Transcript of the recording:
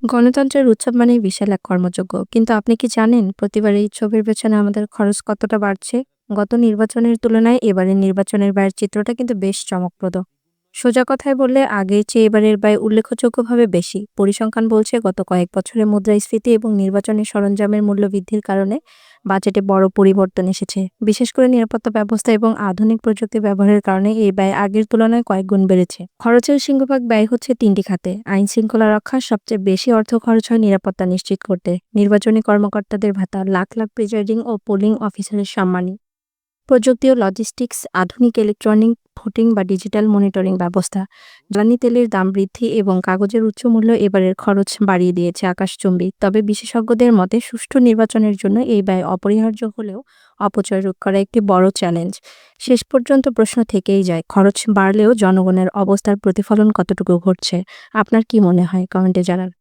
গণতন্ত্রের উৎসব মানেই বিশাল এক কর্মযজ্ঞ। কিন্তু আপনি কি জানেন প্রতিবার এই উৎসবের পেছনে আমাদের খরচ কতটা বাড়ছে? গত নির্বাচনের তুলনায় এবারের নির্বাচনের ব্যয়ের চিত্রটা কিন্তু বেশ চমকপ্রদ। সোজা কথায় বললে আগের চেয়ে এবারের ব্যয় উল্লেখযোগ্যভাবে বেশি। পরিসংখ্যান বলছে গত কয়েক বছরে মুদ্রাস্ফীতি এবং নির্বাচনী সরঞ্জামের মূল্য বৃদ্ধির কারণে বাজেটে বড় পরিবর্তন এসেছে। বিশেষ করে নিরাপত্তা ব্যবস্থা এবং আধুনিক প্রযুক্তি ব্যবহারের কারণে এই ব্যয় আগের তুলনায় কয়েক গুণ বেড়েছে। খরচের সিংহভাগ ব্যয় হচ্ছে তিনটি খাতে। আইন শৃঙ্খলা রক্ষা সবচেয়ে বেশি অর্থ খরচ হয় নিরাপত্তা নিশ্চিত করতে। নির্বাচনী কর্মকর্তাদের ভাতা, লাখ লাখ প্রিজাইডিং ও পোলিং অফিসারের সম্মানী, প্রযুক্তি ও লজিস্টিক্স, আধুনিক ইলেকট্রনিক ভোটিং বা ডিজিটাল মনিটরিং ব্যবস্থা। জ্বালানি তেলের দাম বৃদ্ধি এবং কাগজের উচ্চ মূল্য এবারের খরচ বাড়িয়ে দিয়েছে আকাশচুম্বী। তবে বিশেষজ্ঞদের মতে সুষ্ঠু নির্বাচনের জন্য এই ব্যয় অপরিহার্য হলেও অপচয় রোধ করা একটি বড় চ্যালেঞ্জ। শেষ পর্যন্ত প্রশ্ন থেকেই যায়, খরচ বাড়লেও জনগণের অবস্থার প্রতিফলন কতটুকু ঘটছে? আপনার কি মনে হয়? কমেন্টে জানান।